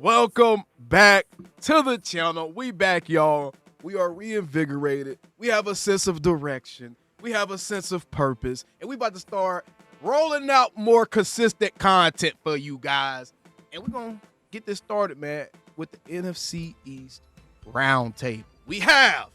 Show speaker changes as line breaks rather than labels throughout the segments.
Welcome back to the channel. We back, y'all. We are reinvigorated. We have a sense of direction. We have a sense of purpose. And we about to start rolling out more consistent content for you guys. And we're going to get this started, man, with the NFC East Roundtable. We have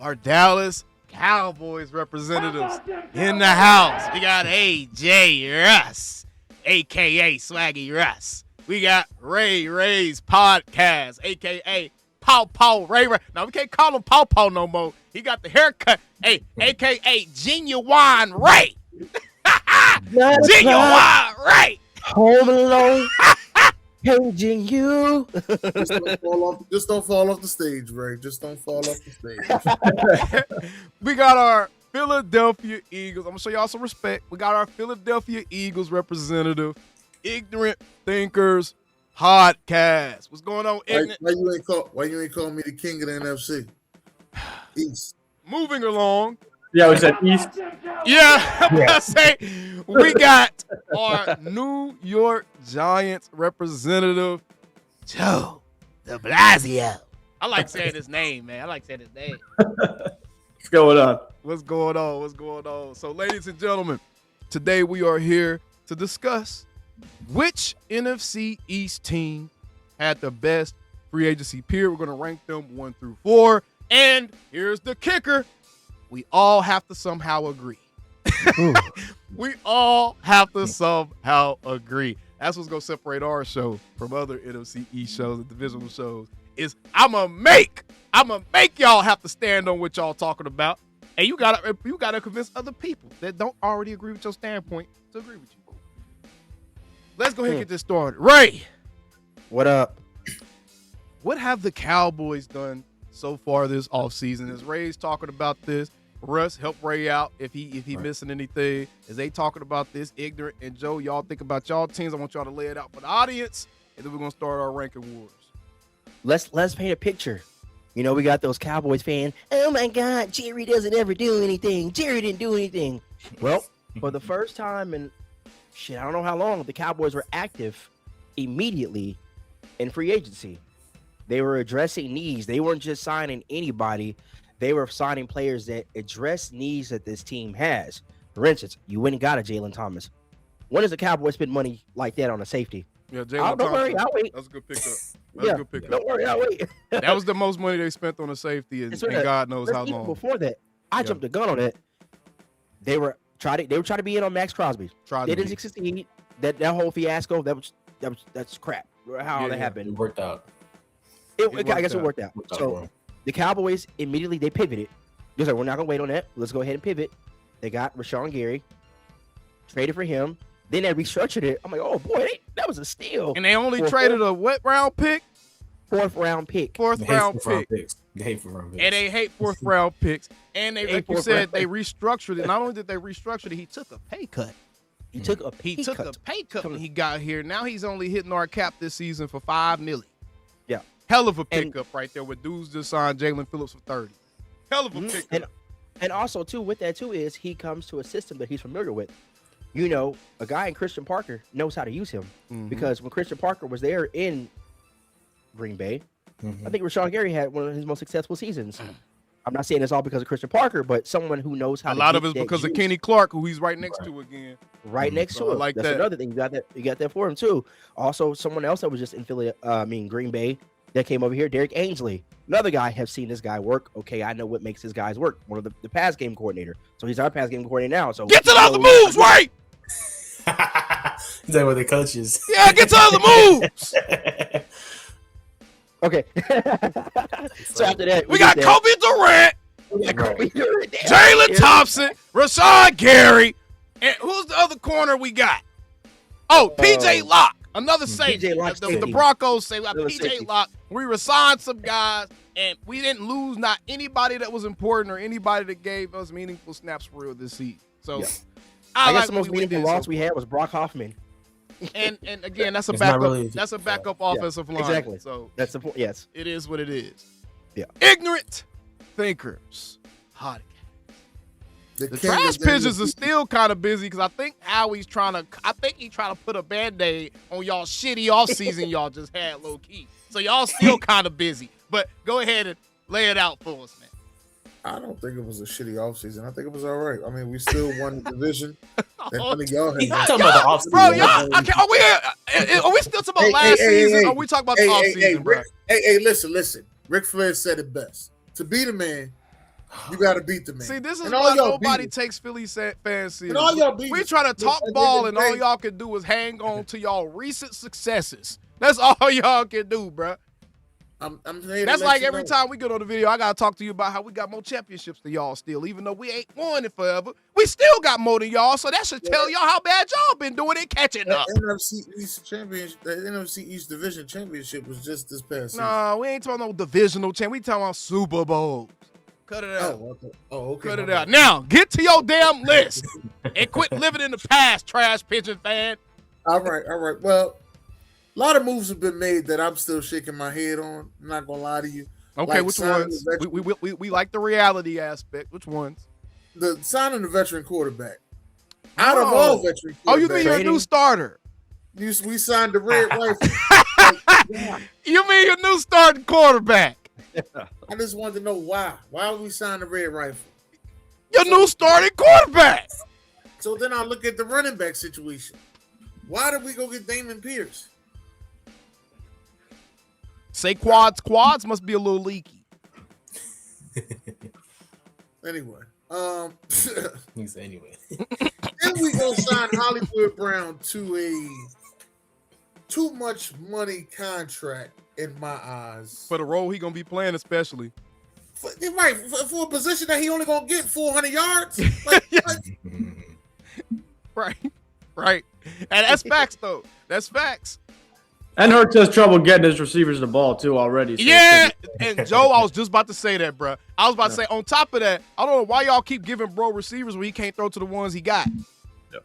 our Dallas Cowboys representatives in the house. We got AJ Russ, a.k.a. Swaggy Russ. We got Ray's podcast, a.k.a. Paw Ray. Now, we can't call him Paw no more. He got the haircut. Hey, a.k.a. Genuine Ray. Genuine Ray.
Home Alone. Paging you.
Just don't fall off the stage, Ray. Just don't fall off the
stage. We got our Philadelphia Eagles. I'm going to show y'all some respect. We got our Philadelphia Eagles representative, Ignorant Thinkers Podcast. What's going on, Ignorant?
Why you ain't call me the king of the NFC? East.
Moving along.
Yeah, we said East.
Yeah, I say we got our New York Giants representative, Joe de Blasio. I like saying his name, man.
What's going on?
What's going on? So, ladies and gentlemen, today we are here to discuss which NFC East team had the best free agency period. We're going to rank them 1 through 4. And here's the kicker. We all have to somehow agree. We all have to somehow agree. That's what's going to separate our show from other NFC East shows and divisional shows. Is I'm going to make y'all have to stand on what y'all talking about. And you gotta convince other people that don't already agree with your standpoint to agree with you. Let's go ahead and get this started. Ray.
What up?
What have the Cowboys done so far this offseason? As Ray's talking about this, Russ, help Ray out if he missing anything. As they talking about this, Ignorant and Joe, y'all think about y'all teams. I want y'all to lay it out for the audience, and then we're gonna start our ranking wars.
Let's paint a picture. You know, we got those Cowboys fans. Oh my God, Jerry doesn't ever do anything. Jerry didn't do anything. Well, for the first time in I don't know how long, the Cowboys were active immediately in free agency. They were addressing needs. They weren't just signing anybody. They were signing players that address needs that this team has. For instance, you went and got a Jalen Thomas. When does the Cowboys spend money like that on a safety?
Yeah, Jalen Thomas.
Don't worry, I'll wait.
That's a good pickup.
Don't worry, I'll wait.
That was the most money they spent on a safety, and God knows how long.
Before that, I jumped the gun on it. They were trying to be in on Max Crosby. They didn't succeed. That whole fiasco, that's crap. How that happened.
It worked out.
I guess it worked out. So the Cowboys immediately they pivoted. They said, we're not gonna wait on that. Let's go ahead and pivot. They got Rashawn Gary, traded for him. Then they restructured it. I'm like, oh boy, that was a steal.
And they only traded a what round pick?
Fourth round pick.
Fourth round pick.
They hate fourth round picks.
And they hate fourth round picks. And they, like you said, they restructured it. Not only did they restructure it, he took a pay cut.
He took a pay cut
when he got here. Now he's only hitting our cap this season for $5 million.
Yeah.
Hell of a pickup right there with dudes just signed Jalen Phillips for 30. Hell of a pickup.
And also, too, with that, too, is he comes to a system that he's familiar with. You know, a guy in Christian Parker knows how to use him because when Christian Parker was there in Green Bay, I think Rashawn Gary had one of his most successful seasons. I'm not saying it's all because of Christian Parker, but someone who knows how.
A lot of it's because of Kenny Clark, who he's right next to again.
Right next to him.
Like
that's another thing. You got that for him too. Also, someone else that was just in Green Bay that came over here, Derek Ainsley. Another guy have seen this guy work. Okay, I know what makes his guys work. One of the pass game coordinator. So he's our pass game coordinator now. So
get to the other moves, right?
Is that what the coaches?
Yeah, get to other moves.
Okay. So after that,
we got Kobe Durant, Jalen Thompson, Rashawn Gary, and who's the other corner we got? Oh, PJ Locke, another safety. The Broncos say we got PJ Locke. We resigned some guys, and we didn't lose not anybody that was important or anybody that gave us meaningful snaps for real this season. So
I guess the most meaningful loss we had was Brock Hoffman.
And again, that's a backup. That's a backup offensive line.
Exactly.
So
that's the point. Yes,
it is what it is.
Yeah.
Ignorant thinkers. Hot. The trash pigeons are still kind of busy because I think Howie's trying to put a Band-Aid on y'all shitty offseason y'all just had low key. So y'all still kind of busy. But go ahead and lay it out for us, man.
I don't think it was a shitty offseason. I think it was all right. I mean, we still won the division. And I think y'all
He's
had
talking about the offseason.
Bro, y'all, are we still talking about last season? Or are we talking about the offseason, bro?
Hey, listen. Ric Flair said it best. To be the man, you got to beat the man.
See, this is
and
why nobody takes Philly fans serious.
And all y'all beat
We try to talk ball, and all y'all can do is hang on to y'all recent successes. That's all y'all can do, bro. That's like every time we get on the video, I got to talk to you about how we got more championships than y'all still. Even though we ain't won it forever, we still got more than y'all. So that should tell y'all how bad y'all been doing it catching up.
The NFC East Division Championship was just this past season.
No, we ain't talking about divisional champ. We talking about Super Bowls. Cut it out.
Okay.
Cut it out. Now, get to your damn list and quit living in the past, trash pigeon fan.
All right. Well, a lot of moves have been made that I'm still shaking my head on. I'm not gonna lie to you.
Okay,
like
which ones? We like the reality aspect. Which ones?
The signing the veteran quarterback. Out of all veteran quarterbacks.
Oh, you mean your new starter?
We signed the Red Rifle.
You mean your new starting quarterback?
I just wanted to know why. Why would we sign the Red Rifle?
Your new starting quarterback.
So then I look at the running back situation. Why did we go get Damon Pierce?
Say quads. Quads must be a little leaky.
Anyway.
He's anyway.
Then we go sign Hollywood Brown to a too much money contract in my eyes.
For the role he gonna be playing, especially.
For a position that he only gonna get 400 yards.
Right. And that's facts, though. That's facts.
And Hurts has trouble getting his receivers the ball too already. So
yeah, and Joe, I was just about to say that, bro. I was about to say, on top of that, I don't know why y'all keep giving bro receivers when he can't throw to the ones he got.
Yep.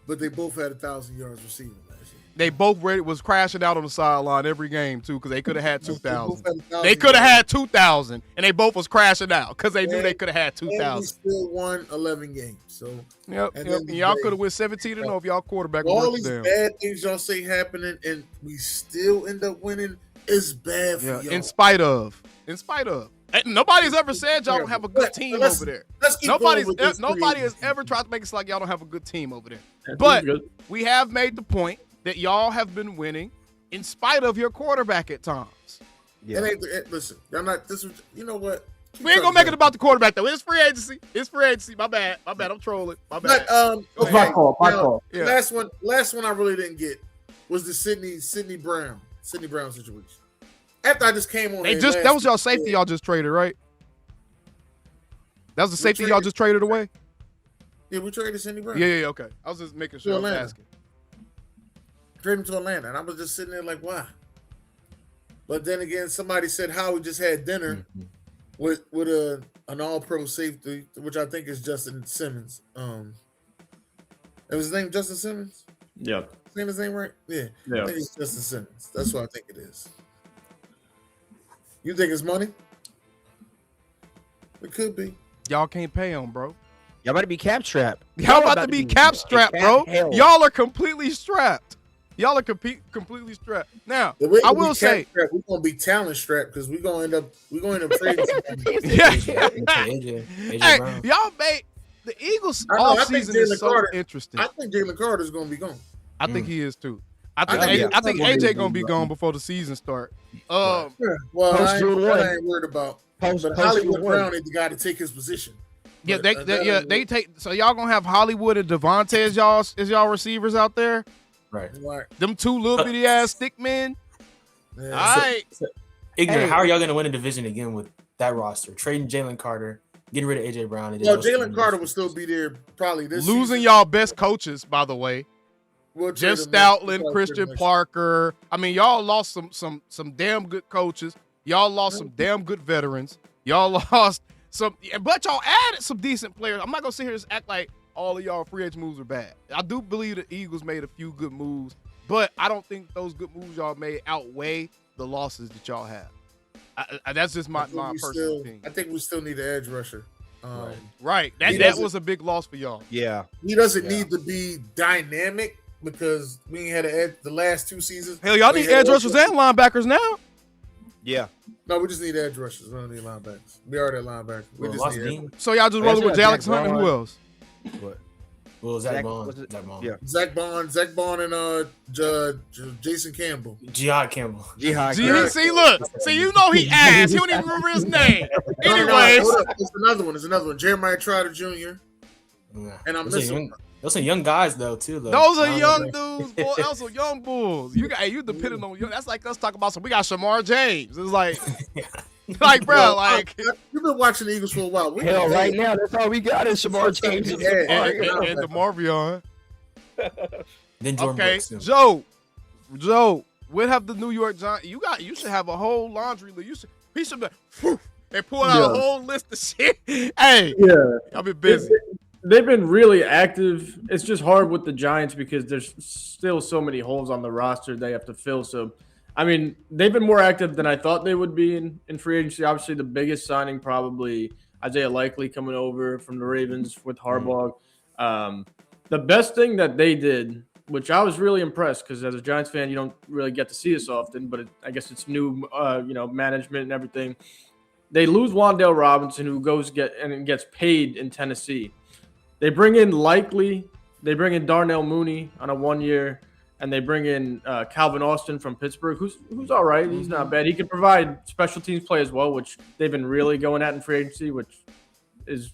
But they both had 1,000 yards receiving last year.
They both was crashing out on the sideline every game, too, because they could have had 2,000. They could have had 2,000, and they both was crashing out because they knew they could have had 2,000.
And we still won 11 games. So
Yep. And y'all could have won 17-0 if y'all quarterback
all
worked
these
down.
bad things y'all say happening, and we still end up winning. It's bad for y'all.
In spite of. And nobody's ever said y'all don't have a good team over there. Nobody has ever tried to make it sound like y'all don't have a good team over there. But we have made the point that y'all have been winning in spite of your quarterback at times.
Yeah. Listen, I'm not. You know what?
We ain't gonna make it about the quarterback though. It's free agency. My bad. I'm trolling. My bad.
Okay.
My fault.
Yeah. Last one I really didn't get was the Sidney Brown situation. After I just came on,
that was y'all safety y'all just traded, right? That was the safety y'all just traded away.
Yeah, we traded Sidney Brown.
Yeah. Okay. I was just making sure. I was asking.
Traded him to Atlanta, and I was just sitting there like, why? But then again, somebody said Howard just had dinner with an all-pro safety, which I think is Justin Simmons. It was his name Justin Simmons?
Yeah.
Saying his name right? Yeah. I think it's Justin Simmons. That's what I think it is. You think it's money? It could be.
Y'all can't pay him, bro.
Y'all about to be cap strapped.
Y'all about to be cap strapped, bro.
Hell.
Y'all are completely strapped. Y'all are completely strapped. Now, I will say
we're gonna be talent strapped because we're gonna end up trading somebody.
Hey, y'all made the Eagles offseason is so interesting.
I think Jalen Carter's gonna be gone.
I think he is too. I think AJ gonna be gone before the season start.
Well, I ain't worried about. But Hollywood Brown is the guy to take his position.
Yeah, they take. So y'all gonna have Hollywood and Devontae as y'all receivers out there.
Right.
Them two little bitty ass stick men.
Yeah.
All right.
Ignorant. How are y'all going to win a division again with that roster? Trading Jalen Carter, getting rid of AJ Brown. And
Jalen Carter will still be there probably this
losing
season.
Y'all best coaches, by the way. Jeff Stoutland, Christian Parker. I mean, y'all lost some damn good coaches. Y'all lost some damn good veterans. Y'all lost some, but y'all added some decent players. I'm not gonna sit here and act like all of y'all free agent moves are bad. I do believe the Eagles made a few good moves, but I don't think those good moves y'all made outweigh the losses that y'all have. That's just my personal opinion.
I think we still need an edge rusher.
Right. That
doesn't-
was a big loss for y'all.
Yeah.
He doesn't need to be dynamic because we ain't had an edge the last 2 seasons.
Hell, y'all
We
need
had
edge rushers and linebackers now.
Yeah.
No, we just need edge rushers. We don't need linebackers. We already had linebackers. We
Well,
just
lost
need edge
Dean.
So y'all just
I guess
rolling with
we got
Alex
Jack
Hunt and who
Braun.
else?
What?
Well,
Zach-
Zach Bond.
was it-
Zach Bond.
Yeah.
Zach Bond, and Jason Campbell.
Jihad Campbell.
Jihad.
See,
Campbell.
see, you know he asked. He don't even remember his name. Anyways,
hold up. There's another one. Jeremiah Trotter Jr.
Yeah.
And I'm
Those are
missing.
young- Those are young guys though too. Though.
those
I
are
don't
young
know.
dudes, boy. Those are young bulls. You depending on you. That's like us talking about some. We got Shamar James. It's like, bro, like.
You've been watching the Eagles for a while. We
Hell,
can-
right now, that's all we got is Shamar James.
Yeah.
And DeMarvion.
Then Jordan
Okay,
Brooks, too.
Joe, what have the New York Giants? You should have a whole laundry list. He should be and pull out a whole list of shit. Hey,
Yeah.
I've been busy.
They've been really active. It's just hard with the Giants because there's still so many holes on the roster they have to fill. So, I mean, they've been more active than I thought they would be in free agency. Obviously, the biggest signing probably Isaiah Likely coming over from the Ravens with Harbaugh. The best thing that they did, which I was really impressed because as a Giants fan, you don't really get to see this often, but I guess it's new, management and everything. They lose Wan'Dale Robinson, who gets paid in Tennessee. They bring in Likely. They bring in Darnell Mooney on a 1 year, and they bring in Calvin Austin from Pittsburgh, who's all right. He's not bad. He can provide special teams play as well, which they've been really going at in free agency, which is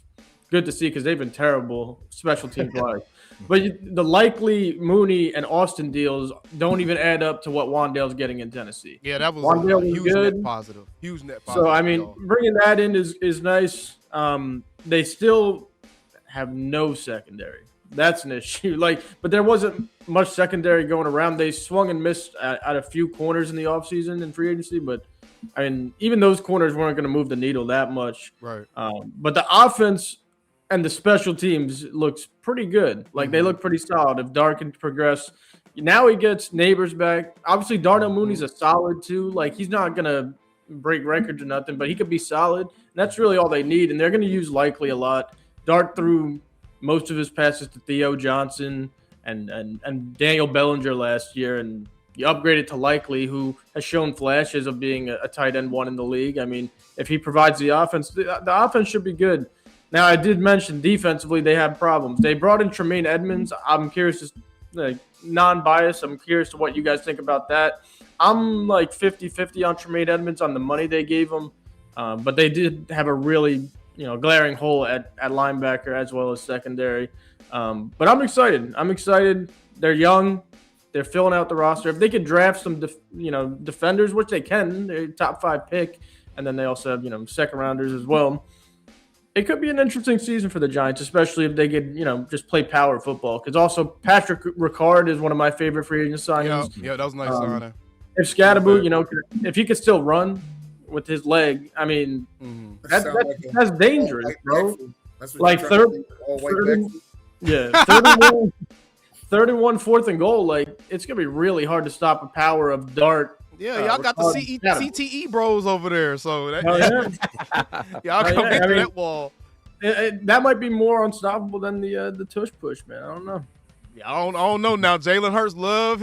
good to see because they've been terrible special teams wise. But the Likely Mooney and Austin deals don't even add up to what Wan'Dale's getting in Tennessee.
Yeah, that was
Wan'Dale
a
was
huge
good.
net positive. Huge net positive.
So I mean,
y'all.
bringing that in is nice. They still have no secondary. That's an issue. But there wasn't much secondary going around. They swung and missed at a few corners in the offseason in free agency, but I mean, even those corners weren't going to move the needle that much.
Right.
But the offense and the special teams looks pretty good. They look pretty solid. If Dart can progress, now he gets Neighbors back. Obviously, Darnell Mooney's a solid too. He's not gonna break records or nothing, but he could be solid. And that's really all they need. And they're gonna use Likely a lot. Dart threw most of his passes to Theo Johnson and Daniel Bellinger last year, and you upgraded to Likely, who has shown flashes of being a tight end one in the league. I mean, if he provides the offense, the offense should be good. Now, I did mention defensively they have problems. They brought in Tremaine Edmonds. I'm curious, non-biased, I'm curious to what you guys think about that. I'm 50-50 on Tremaine Edmonds on the money they gave him, but they did have a really glaring hole at linebacker as well as secondary. But I'm excited. They're young. They're filling out the roster. If they could draft some defenders, which they can, they're top 5 pick, and then they also have second rounders as well. It could be an interesting season for the Giants, especially if they could, just play power football. Because also Patrick Ricard is one of my favorite free agent signings.
Yeah, that was a nice signing.
If Scadaboo, if he could still run with his leg, I mean, that's dangerous, bro.
That's
Like
what you're trying to do, all white back.
31 fourth and goal. It's going to be really hard to stop the power of Dart.
Yeah, y'all got the CTE bros over there, so that, y'all
Oh,
come
yeah.
get
I mean,
that wall.
That might be more unstoppable than the tush push, man. I don't know.
Yeah, I don't know now. Jalen Hurts loved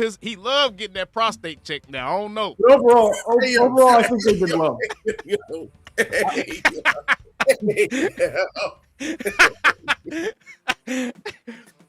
getting that prostate check now. I don't know.
But overall, I think they did well.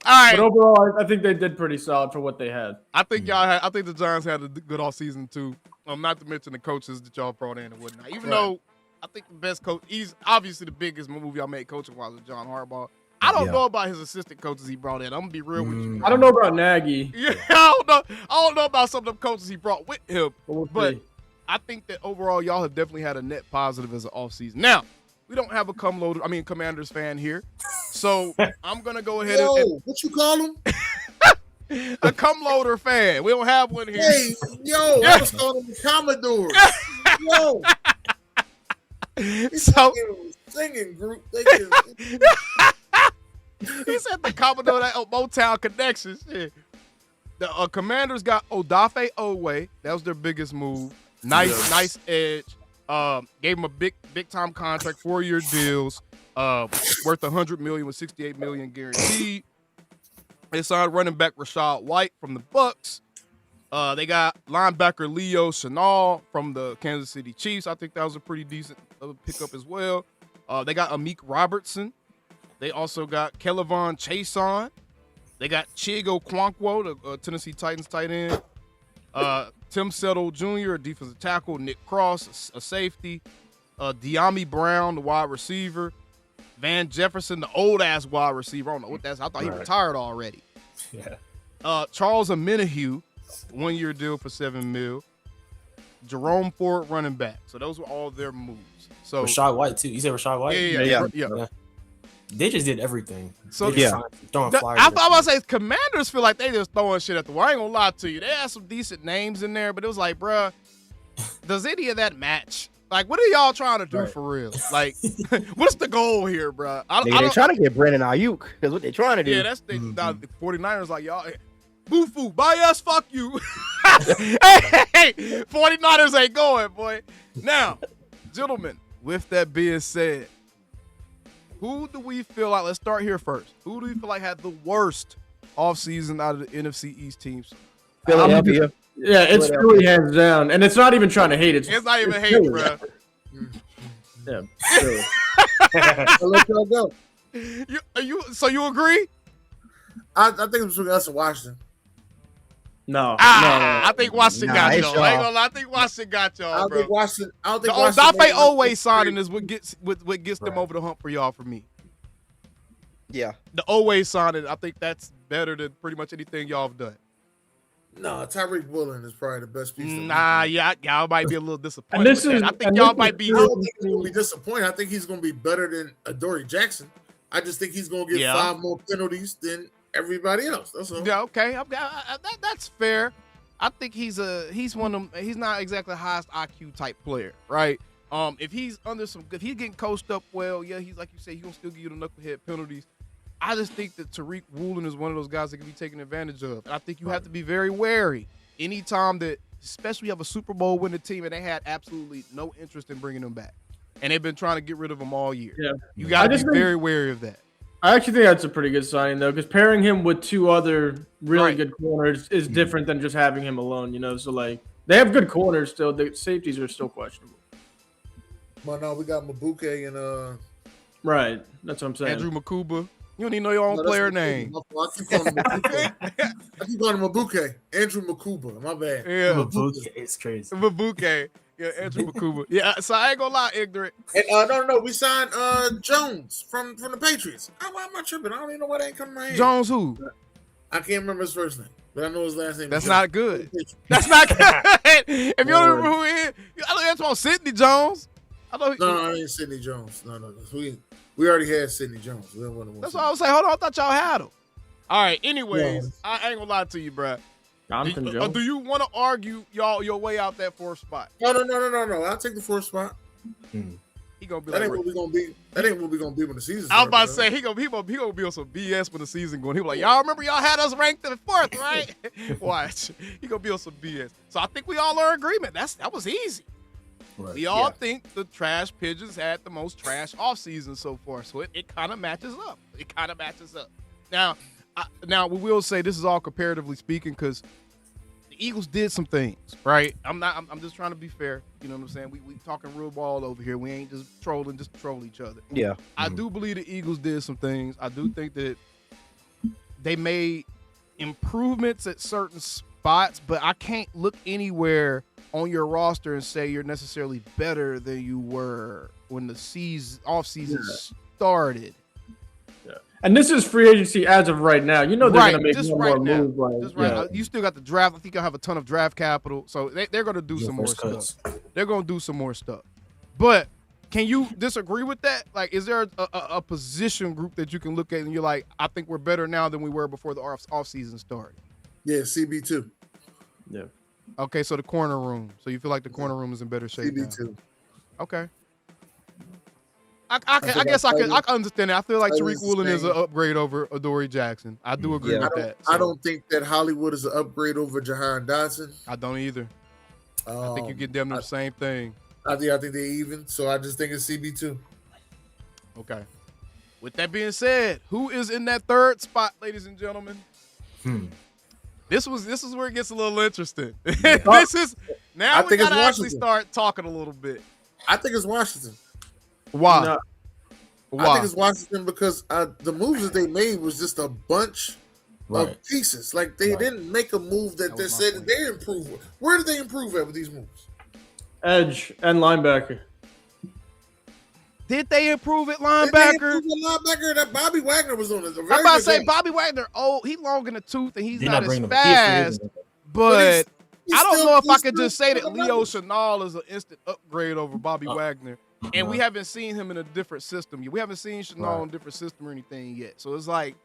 All right.
But overall, I think they did pretty solid for what they had.
I think the Giants had a good off season too. Not to mention the coaches that y'all brought in and whatnot. Even though I think the best coach, he's obviously the biggest move y'all made coaching wise with John Harbaugh. I don't know about his assistant coaches he brought in. I'm gonna be real with you.
I don't know about Nagy.
Yeah, I don't know about some of them coaches he brought with him. But
see.
I think that overall y'all have definitely had a net positive as an offseason. Now, we don't have a Commanders fan here. So I'm gonna go ahead and
what you call him?
a loader fan. We don't have one here.
Hey, I was calling him Commodore. Yo,
So
singing group.
he said the Commodore that Motown connection. Shit. The Commanders got Odafe Owe. That was their biggest move. Nice edge. Gave him a big time contract, 4-year deals, worth $100 million with $68 million guaranteed. They signed running back Rashad White from the Bucks. They got linebacker Leo Chenal from the Kansas City Chiefs. I think that was a pretty decent pickup as well. They got Amik Robertson. They also got Kelevon Chason. They got Chigo Kwankwo, the Tennessee Titans tight end. Tim Settle Jr., a defensive tackle. Nick Cross, a safety. De'Ami Brown, the wide receiver. Van Jefferson, the old-ass wide receiver. I don't know what that's. I thought he retired already.
Yeah.
Charles Omenihu, 1-year deal for $7 million. Jerome Ford, running back. So those were all their moves. So
Rashad White too. You said Rashad White?
Yeah.
They just did everything.
So
They just throwing flyers.
I thought I was gonna say Commanders feel like they just throwing shit at the wall. I ain't gonna lie to you. They had some decent names in there, but it was like, bruh, does any of that match? Like, what are y'all trying to do for real? Like, what's the goal here, bruh?
They're trying to get Brandon Ayuk. That's what they're trying to do.
Yeah, that's the 49ers like, y'all, Boo-foo, buy us, fuck you. hey, 49ers ain't going, boy. Now, gentlemen, with that being said, who do we feel like, let's start here first. Who do we feel like had the worst offseason out of the NFC East teams?
Philadelphia.
Yeah, it's really hands down. And it's not even trying to hate. It's
not even hate, bro.
Yeah, really.
I'll let y'all go.
So you agree?
I think it's between us and Washington.
No.
I think Washington got
it's
y'all. I ain't gonna lie, I think Washington got y'all,
I don't
bro.
think Washington. I don't think
The
Washington.
Odafe always signing is what gets them over the hump for y'all for me.
Yeah.
The always signing, I think that's better than pretty much anything y'all have done.
No, Tyreek Woolen is probably the best piece.
Y'all might be a little disappointed.
And this is,
I think y'all might be.
I don't think he's gonna be disappointed. I think he's gonna be better than Adoree Jackson. I just think he's gonna get 5 more penalties than everybody else. That's all.
Yeah, okay, that's fair. I think he's one of them. He's not exactly the highest IQ type player, right? If he's getting coached up well, yeah, he's like you say, he's gonna still give you the knucklehead penalties. I just think that Tariq Woolen is one of those guys that can be taken advantage of. And I think you have to be very wary anytime that, especially you have a Super Bowl winning team and they had absolutely no interest in bringing him back. And they've been trying to get rid of him all year. Yeah. You got to be very wary of that.
I actually think that's a pretty good signing, though, because pairing him with 2 other really good corners is different than just having him alone, you know? So, like, they have good corners still. The safeties are still questionable.
But no, we got Mabuke and
Right. That's what I'm saying.
Andrew Makuba. You don't even know your own player name.
I keep calling him Mabuke. Andrew Makuba. My bad.
Yeah.
Mabuke. It's crazy.
Mabuke. Yeah, Andrew Makuba. Yeah, so I ain't gonna lie, ignorant.
And, no, we signed Jones from the Patriots. I'm not tripping. I don't even know why they ain't coming to my head.
Jones who?
I can't remember his first name, but I know his last name.
That's not good. That's not good. If you don't remember who he is, I know that's about Sidney Jones.
No, I ain't Sidney Jones. No. We already had Sidney Jones.
That's why I was saying, hold on, I thought y'all had him. All right, anyways, I ain't gonna lie to you, bro. Do you want to argue your way out that 4th spot?
No. I'll take the 4th spot.
He gonna be
that
like,
ain't what we gonna be. That ain't what we gonna be when the season starts.
I was about to say he gonna be on some BS when the season going. He was like, y'all remember y'all had us ranked in 4th, right? Watch, he gonna be on some BS. So I think we all are in agreement. That was easy. Right. We all think the Trash Pigeons had the most trash offseason so far, so it kind of matches up. Now we will say this is all comparatively speaking because the Eagles did some things, right? I'm just trying to be fair. You know what I'm saying? We talking real ball over here. We ain't just trolling just to troll each other.
Yeah.
I do believe the Eagles did some things. I do think that they made improvements at certain spots, but I can't look anywhere on your roster and say you're necessarily better than you were when the off-season started.
Yeah. And this is free agency as of right now. You know they're going to make one more move.
You still got the draft. I think you'll have a ton of draft capital. So they're going to do some more stuff. They're going to do some more stuff. But can you disagree with that? Like, is there a position group that you can look at and you're like, I think we're better now than we were before the off-season started?
Yeah, CB2.
Yeah.
Okay, so the corner room. So you feel like the corner room is in better shape
CB2.
now. Okay. I guess I can understand it. I feel like Tariq Woolen is an upgrade over Adoree Jackson. I do agree with that.
So. I don't think that Hollywood is an upgrade over Jahan Dotson.
I don't either. I think you get them the same thing.
I think they even. So I just think it's CB2.
Okay. With that being said, who is in that third spot, ladies and gentlemen? This is where it gets a now
I
we
think it's
gotta actually
Washington.
start talking a little bit.
I think it's Washington.
Why?
No,
I think it's Washington because the moves that they made was just a bunch
Right.
of pieces. Like they didn't make a move that they
was my
said
point.
that they improved. Where did they improve at with these moves?
edge and linebacker.
Did they improve at
They
linebacker?
improved the linebacker. That Bobby Wagner was on it.
I'm about to say Bobby Wagner. Oh, he long in the tooth and he's
They're
not
not
as
bringing him. He a free
fast.
agent.
But I don't know if I could
still
just say that
still
Leo
relevant.
Chenal is an instant upgrade over Bobby Wagner. And we
Right.
haven't seen him in a different system yet. We haven't seen Chenal
Right.
in a different system or anything yet. So it's like,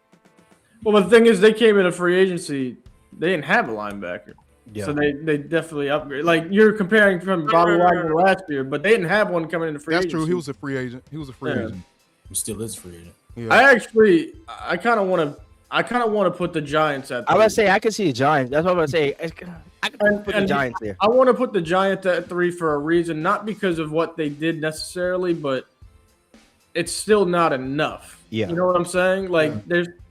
Well, the thing is, they came into free agency. They didn't have a linebacker,
Yeah.
so they definitely upgrade. Like you're comparing from Bobby Wagner last year, but they didn't have one coming into free
that's
agency.
true. He was a free agent.
Yeah.
agent.
He still is free agent.
Yeah.
I kind of want to put the Giants at.
I was gonna
three.
say I could see the Giants. That's what I'm gonna say. I could put the
And-
Giants there.
I want to put the Giants at 3 for a reason, not because of what they did necessarily, but it's still not enough.
Yeah.
You know what I'm saying? Like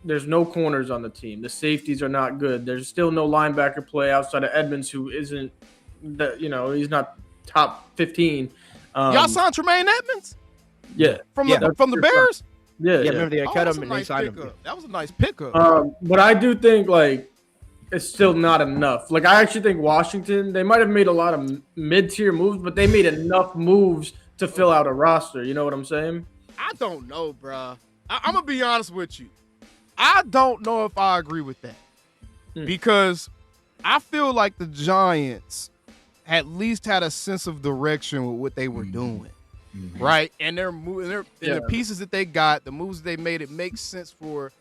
there's no corners on the team. The safeties are not good. There's still no linebacker play outside of Edmonds, who isn't he's not top 15.
Y'all signed Tremaine Edmonds
Yeah.
from
Yeah.
the Bears?
Yeah.
Yeah, remember they
Oh,
cut
that's
him
a
and they
nice
signed him.
pickup. That was a nice pickup.
But I do think like it's still not enough. Like I actually think Washington, they might have made a lot of mid-tier moves, but they made enough moves to fill out a roster. You know what I'm saying?
I don't know, bruh. I'm gonna be honest with you. I don't know if I agree with that because I feel like the Giants at least had a sense of direction with what they were doing, right? And they're moving. The pieces that they got, the moves they made, it makes sense for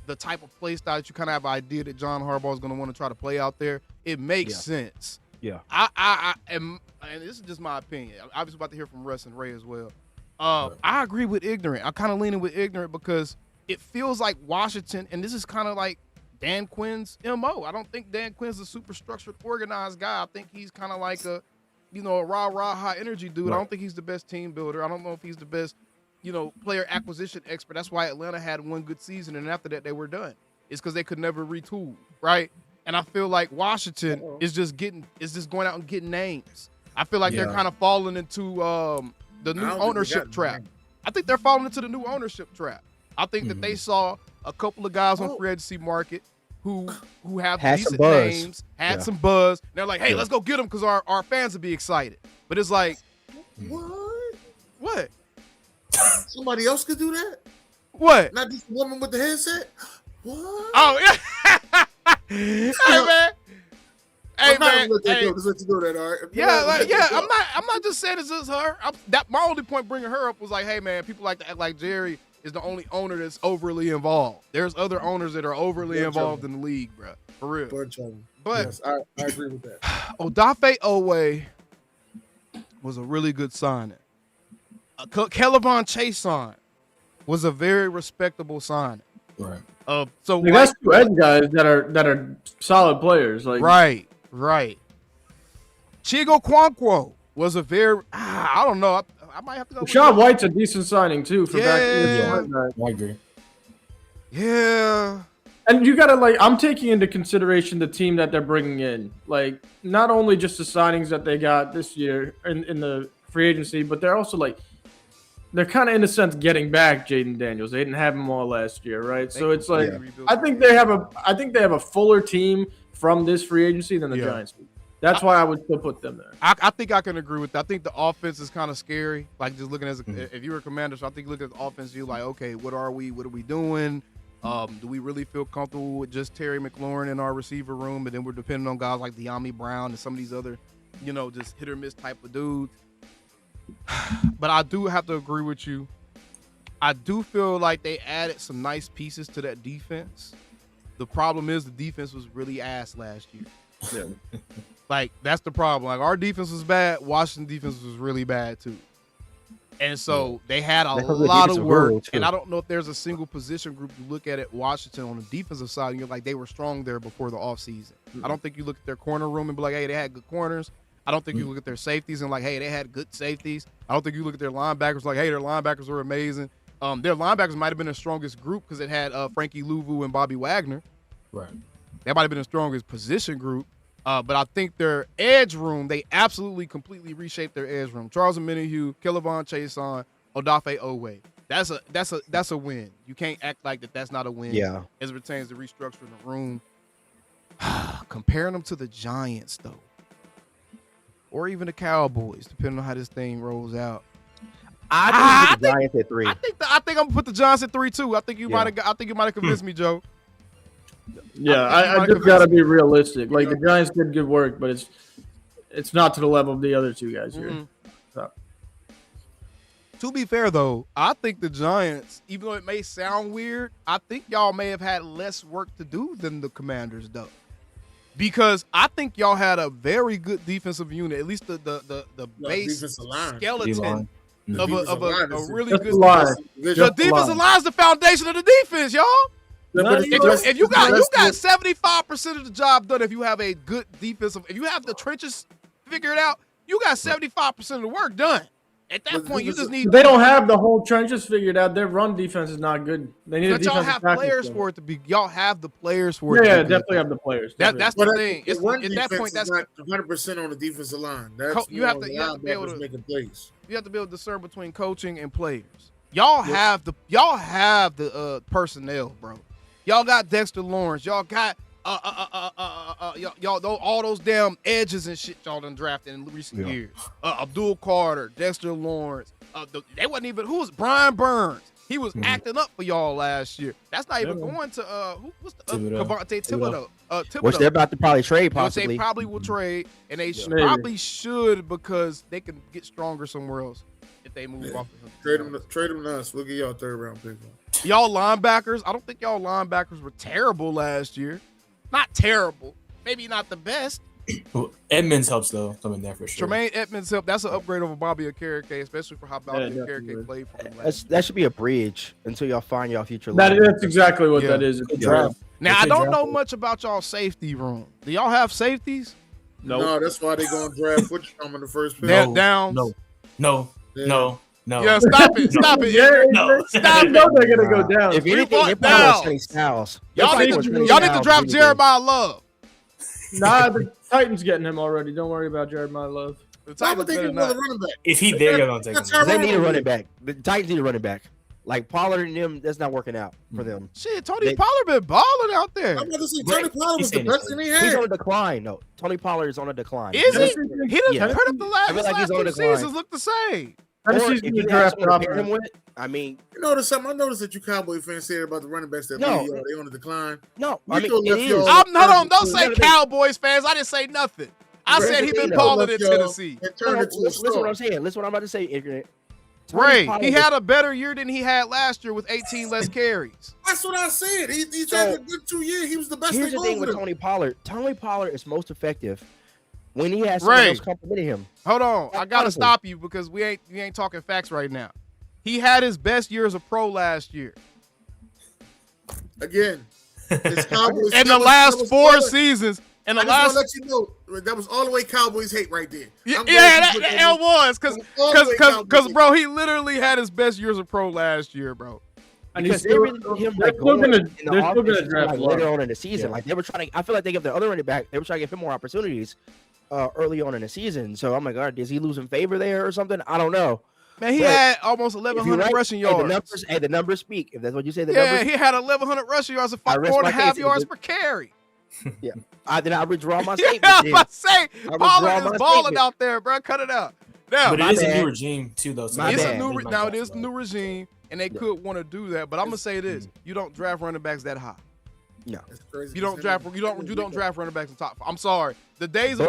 the type of play style that you kind of have an idea that John Harbaugh is going to want to try to play out there. It makes sense.
Yeah.
I am, and this is just my opinion. I'm obviously about to hear from Russ and Ray as well. I agree with Ignorant. I'm kind of leaning with Ignorant because it feels like Washington, and this is kind of like Dan Quinn's MO. I don't think Dan Quinn's a super structured, organized guy. I think he's kind of like a rah-rah, high energy dude.
Right.
I don't think he's the best team builder. I don't know if he's the best, player acquisition expert. That's why Atlanta had one good season, and after that, they were done. It's because they could never retool, right? And I feel like Washington is just going out and getting names. I feel like they're kind of falling into the new ownership trap. I think they're falling into the new ownership trap. I think that they saw a couple of guys on free agency market who have
Had
decent
some buzz.
names, had some buzz. And they're like, hey, let's go get them because our fans will be excited. But it's like, what?
Somebody else could do that?
What?
Not just a woman with the headset? What?
Oh, yeah. Hey, man. Hey,
I'm not
man.
gonna let that
Hey.
go. Just let you go that, all right?
Yeah, I'm not just saying it's just her. My only point bringing her up was like, hey man, people like to act like Jerry is the only owner that's overly involved. There's other owners that are overly involved in the league, bro. For real.
Bunch of them.
But
Yes, I agree with that.
Odafe Owe was a really good signing. Kelevon Chason was a very respectable signing.
Right.
So
Like, that's two edge guys that are solid players. Like
right. Chigo Kwankwo was a very I don't know. I might have to go. with
Sean
him.
White's a decent signing too for
Yeah.
back.
I agree.
Yeah.
And you gotta I'm taking into consideration the team that they're bringing in. Like not only just the signings that they got this year in the free agency, but they're also they're kind of in a sense getting back Jaden Daniels. They didn't have him all last year, right? So it's like I think they have a fuller team from this free agency than the Giants do. That's why I would still put them there.
I think I can agree with that. I think the offense is kind of scary. Like just looking if you were a commander, so I think looking at the offense, you're like, okay, what are we? What are we doing? Do we really feel comfortable with just Terry McLaurin in our receiver room? And then we're depending on guys like De'Ami Brown and some of these other, just hit or miss type of dudes. But I do have to agree with you. I do feel like they added some nice pieces to that defense. The problem is the defense was really ass last year.
Yeah.
Like, that's the problem. Like, our defense was bad. Washington defense was really bad, too. And so they had a
They have the
lot of
defensive
work.
role, too.
And I don't know if there's a single position group you look at Washington on the defensive side, and you're like, they were strong there before the offseason. I don't think you look at their corner room and be like, hey, they had good corners. I don't think you look at their safeties and like, hey, they had good safeties. I don't think you look at their linebackers like, hey, their linebackers were amazing. Their linebackers might have been the strongest group because it had Frankie Louvu and Bobby Wagner.
Right.
That might have been the strongest position group. But I think their edge room, they absolutely completely reshaped their edge room. Charles Omenihu, Killavon Chason, Odafe Owe. That's a win. You can't act like that's not a win.
Yeah.
As it pertains to restructuring the room. Comparing them to the Giants though, or even the Cowboys, depending on how this thing rolls out.
I think the Giants at 3.
I think I'm gonna put the Giants at 3 too. I think you might have convinced me, Joe.
Yeah, I just gotta be realistic. Like the Giants did good work, but it's not to the level of the other two guys here. So.
To be fair though, I think the Giants, even though it may sound weird, I think y'all may have had less work to do than the Commanders though. Because I think y'all had a very good defensive unit, at least the base skeleton of a really good
line.
The defensive line is the foundation of the defense, y'all. If you got 75% of the job done, if you have a good defensive, if you have the trenches figured out, you got 75% of the work done. At that point, you just need.
They don't have the whole trenches figured out. Their run defense is not good. They need.
But y'all have players for it to be. Y'all have the players for it.
Yeah, definitely have the players.
That's the thing. At that point,
that's not 100% on the defensive line.
You have to be able to
making plays.
You have to be able to discern between coaching and players. Y'all have the personnel, bro. Y'all got Dexter Lawrence. Y'all got y'all all those damn edges and shit y'all done drafted in recent years. Abdul Carter, Dexter Lawrence. They wasn't even who was Brian Burns. He was acting up for y'all last year. That's not even going to what's the Kavonte Thibodeau.
Which they're about to probably trade, possibly.
Which they probably will trade, and they probably should because they can get stronger somewhere else if they move off of him.
Trade them to us. We'll get y'all a 3rd round pick.
Y'all linebackers, I don't think y'all linebackers were terrible last year. Not terrible. Maybe not the best.
Well, Edmonds helps, though, coming there for sure.
Tremaine Edmonds helped. That's an upgrade over Bobby Okereke, especially for how Bobby Okereke played for them.
That should be a bridge until y'all find y'all future.
That's exactly what that is.
Now, I don't know much about y'all safety room. Do y'all have safeties?
No, that's why they going to draft Whitcomb in the first pick.
Downs?
No.
Yeah, stop it. Stop it. Stop it.
They're going to go down.
If anything, they're probably Styles.
Y'all need to draft Jeremiah Love.
Nah, the Titans getting him already. Don't worry about Jeremiah Love.
Why would they get another running back?
If he there, you're going to take him.
They need a running back. The Titans need a running back. Like Pollard and them, that's not working out for them.
Shit, Tony Pollard been balling out there.
I'm about to say Tony Pollard was the best thing he had.
He's on a decline, though. Tony Pollard is on a decline.
Is he? He didn't put up the last two seasons look the same.
If you have to pair him with, I mean,
you notice something? I noticed that you Cowboy fans said about the running backs that they on the decline.
No, I mean, it is.
Hold on, don't say Cowboys fans. I didn't say nothing. I said he been balling in Tennessee.
Listen what I'm saying. Listen what I'm about to say.
Ray, he had a better year than he had last year with 18 less carries.
That's what I said. He's had a good 2 years. He was the best.
Here's the thing with Tony Pollard. Tony Pollard is most effective when he has someone else complimenting him.
Hold on, I gotta stop you because we ain't talking facts right now. He had his best year as a pro last year.
Again, it's Cowboys.
In the last 4 seasons. And the last,
let you know that was all the way Cowboys hate right there.
That was because bro, he literally had his best years of pro last year, bro.
And because they're still gonna draft later on in the season. Like they were trying to. I feel like they gave their other running back. They were trying to give him more opportunities early on in the season. So I'm like, God, is he losing favor there or something? I don't know.
Man, he had almost 1,100 rushing yards.
The numbers speak. If that's what you say,
he had 1,100 rushing yards and 4.5 yards per carry.
Yeah, I withdraw my statement.
I was about to say, Pollard is balling out there, bro. Cut it out. Now,
but it is a new regime too, though. So
it is a new regime, and they could want to do that. But I'm gonna say this: you don't draft running backs that high.
No,
you don't draft running backs in top 5. I'm sorry. The days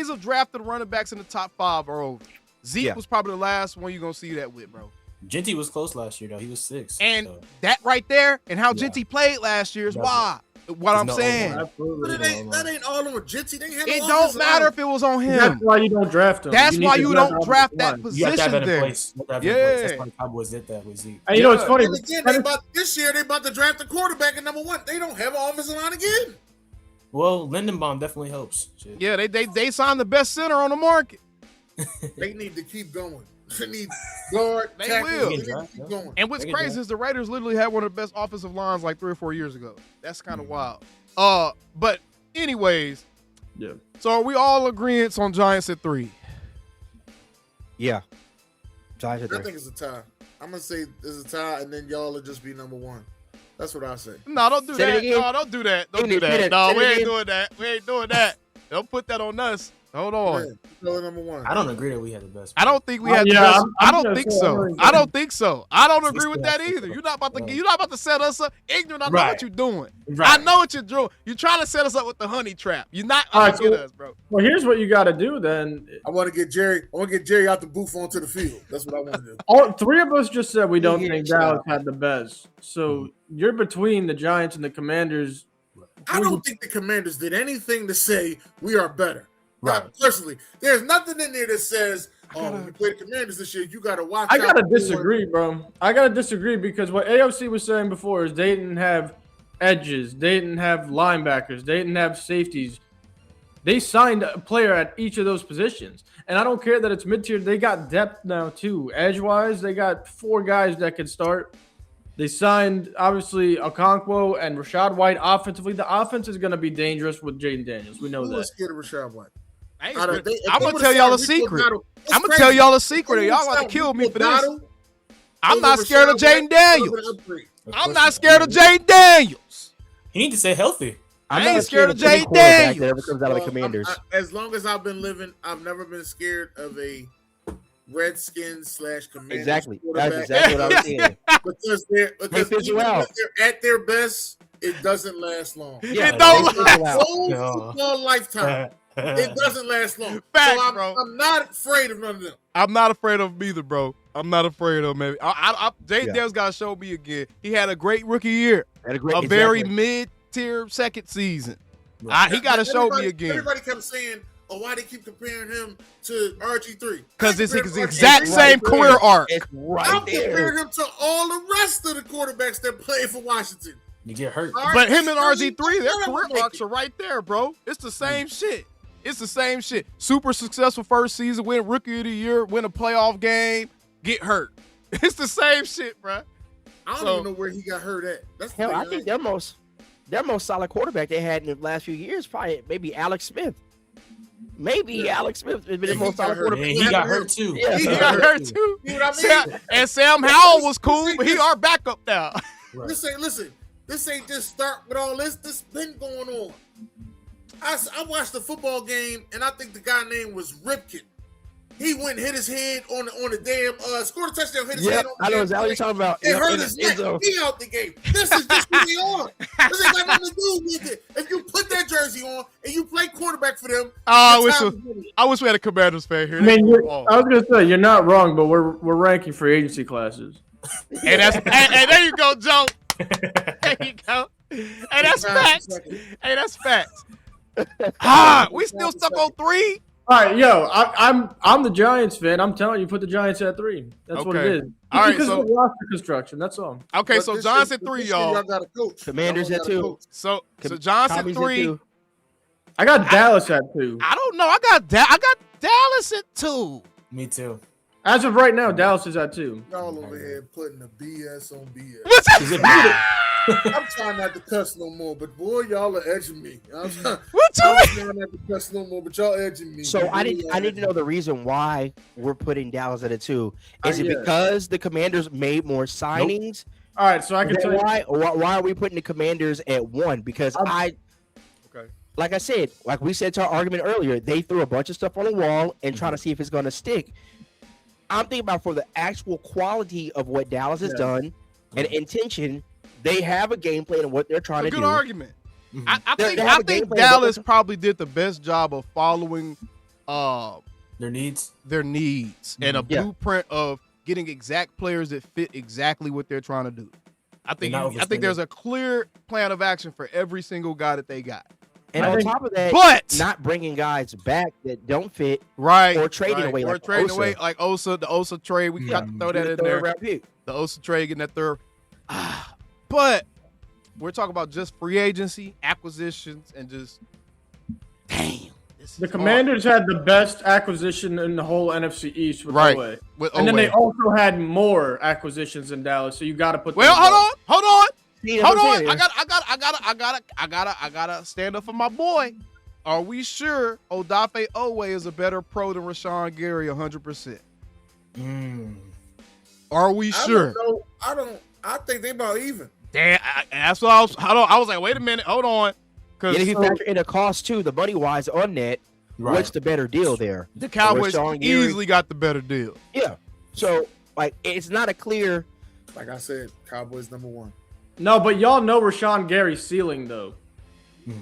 of drafting running backs in the top 5 are over. Zeke was probably the last one you're gonna see that with, bro.
Genty was close last year, though. He was 6.
And that right there, and how Genty played last year is why. What I'm saying.
But that ain't all on Genty.
It don't matter if it was on him.
That's why you don't draft him.
That's why you don't draft that position there.
That's why the Cowboys did that with Zeke.
And you know it's funny.
Again, this year they about to draft the quarterback at number 1. They don't have an offensive line again.
Well, Lindenbaum definitely helps. Shit.
Yeah, they signed the best center on the market.
They need to keep going. They need guard,
They
tackle.
will.
They need to keep going.
And what's
They can do
crazy
it.
is the Raiders literally had one of the best offensive lines like 3 or 4 years ago. That's kind of wild. But anyways,
Yeah.
so are we all agreeing on Giants at 3?
Yeah. Giants at
I
3.
think it's a tie. I'm gonna say it's a tie, and then y'all will just be number 1. That's what I say.
No, don't do
Say it
that.
again.
No, don't do that. Don't
Say
do
it, say
that.
it,
No,
say
we
it
ain't
again.
doing that. We ain't doing that. Don't put that on us. Hold on.
Yeah, still number 1.
I don't agree that we had the best.
I don't think we had the
Yeah,
best.
I'm
I don't
gonna
think
say
so.
I'm
I don't think so. I don't
Six
agree with
to
that
six
either.
to
You're not about to
yeah.
you're not about to set us up ignorant. I know
Right.
what you're doing.
Right.
I know what you're doing. You're trying to set us up with the honey trap. You're not
All
going
right,
to get
so-
us, bro.
Well, here's what you got to do then.
I want to get Jerry out the booth onto the field. That's what I want to do.
All three of us just said we don't
Yeah,
think
sure.
Dallas had the best. So you're between the Giants and the Commanders.
I don't think the Commanders did anything to say we are better.
Right.
Personally, there's nothing in there that says, "Oh, when you play the Commanders this year, you got to watch."
I
out
gotta
for
disagree, bro. I gotta disagree because what AFC was saying before is they didn't have edges, they didn't have linebackers, they didn't have safeties. They signed a player at each of those positions, and I don't care that it's mid-tier. They got depth now too. Edge-wise, they got 4 guys that could start. They signed obviously Okonkwo and Rashad White. Offensively, the offense is gonna be dangerous with Jaden Daniels. We know
Who
that.
was scared of Rashad White?
I ain't
Out of-
scared.
they- if
I'm
they
gonna
would've
tell y'all a
signed Rico
secret.
Dotto, it's
I'm gonna
crazy.
tell y'all a
If
secret.
they
Y'all
would've
about to
signed
kill me
Rico
for this.
Dotto
I'm
over
not scared of
Rashad
Jaden
White, it
Daniels.
would've been an upgrade.
I'm not scared of Jaden Daniels.
He need to stay healthy.
I'm
I ain't
not
scared of
any
Jay
quarterback
Daniels.
that ever comes out of the
Well,
Commanders.
as long as I've been living, I've never been scared of a Redskins / Commanders
Exactly.
quarterback.
That's exactly what I was saying.
Because
fizzle
even
out.
when they're at their best, it doesn't last long.
Yeah,
It don't
they
last.
fizzle out.
Whole
Yeah.
football lifetime, it doesn't last long.
Facts,
so
bro.
I'm not afraid of none of them.
I'm not afraid of him either, bro. I'm not afraid of him. Maybe Jaden
Yeah.
Daniels got to show me again. He had a great rookie year,
Had a great,
a very
exactly.
mid-tier second season.
Right.
He got to show me
Everybody-
again
Everybody kept saying, "Oh, why they keep comparing him to RG3?"
because it's
Comparing
the
RG3
exact
Right
same
there.
career arc.
It's
I'm
right there.
comparing him to all the rest of the quarterbacks that play for Washington.
You get hurt.
But him and RG3, their
None of them
career
make
arcs
it.
are right there, bro. It's the same shit. It's the same shit. Super successful first season, win Rookie of the Year, win a playoff game, get hurt. It's the same shit, bro.
I don't
So-
even know where he got hurt at. That's the
Hell,
thing,
I think their most solid quarterback they had in the last few years probably maybe Alex Smith. Maybe Alex Smith has been the
He
most
got
solid
hurt.
quarterback.
And he got hurt too.
Yeah.
He
He
got
got
hurt too.
You know what I mean?
And Sam Howell was cool, but he our backup now.
Right.
This ain't just start with all this. This been going on. I watched the football game, and I think the guy name was Ripken. He went and hit his head on the damn scored a touchdown, hit his
Yeah,
head on the
I know
damn
exactly what you're
play.
talking about.
It
Yeah,
hurt
in
his
the end
neck.
zone.
He out the game. This is just who they are. This ain't got nothing to do with it. If you put that jersey on and you play quarterback for them,
I
your
wish
time is finished.
I wish we had a Commanders fan here.
I mean,
Oh.
I was gonna say you're not wrong, but we're ranking free agency classes.
Hey, there you go, Joe. There you go. Hey, that's facts. Hey, that's facts. We still stuck on 3.
All right, yo, I'm the Giants fan. I'm telling you, put the Giants at 3. That's what it
Okay.
is.
All right,
Because
so-
of the roster construction. That's all.
Okay,
But
so
this
Giants
year-
at 3,
this year
y'all.
got a coach.
Commanders
Y'all
at
got a
2.
coach.
So Giants at
Commies
3.
2.
I got Dallas at 2.
I don't know. I got Dallas at 2.
Me too.
As of right now, Dallas is at 2.
Y'all over here putting the BS on BS.
What's
Is it
that?
I'm trying not to cuss no more, but boy, y'all are edging me. I'm
What you
trying not to cuss no more, but y'all edging me.
So I need
Really
to know the reason why we're putting Dallas at a 2. Is it
Yeah.
because the Commanders made more signings?
All right, so I
Is
can
that
tell you.
why? Or why are we putting the Commanders at 1? Because
Okay.
like I said, like we said to our argument earlier, they threw a bunch of stuff on the wall and trying to see if it's going to stick. I'm thinking about for the actual quality of what Dallas has done and intention, they have a game plan of what they're trying
It's a
to
good
do.
argument.
Mhm.
I
They
think
have a game plan, but
Dallas
they're-
probably did the best job of following
Their needs.
their needs and a
Yeah.
blueprint of getting exact players that fit exactly what they're trying to do. I think
not
I think there's a clear plan of action for every single guy that they got.
And
I
on
think-
top of that,
But
not bringing guys back that don't fit
right
or trading away
or
like
trading
Osa.
away like the Osa trade. We got to throw that in there.
Round pick.
The Osa trade getting that third. But we're talking about just free agency, acquisitions, and just damn.
The Commanders had the best acquisition in the whole NFC East with
Right.
Oweh.
With
And then
Oweh.
they also had more acquisitions in Dallas, so you got to put.
Well,
them up.
hold on.
See,
Hold
that's what I'm
on.
saying.
I gotta stand up for my boy. Are we sure Odafe Oweh is a better pro than Rashawn Gary 100%? Are we sure?
I think they about even.
Damn, that's what I was like, wait a minute, hold on.
And if you
Because
factor in the cost too, the money wise on net, what's the better deal there?
the Cowboys
Rashawn Gary-
easily got the better deal.
Yeah. So like, it's not a clear.
Like I said, Cowboys #1.
No, but y'all know Rashawn Gary's ceiling though.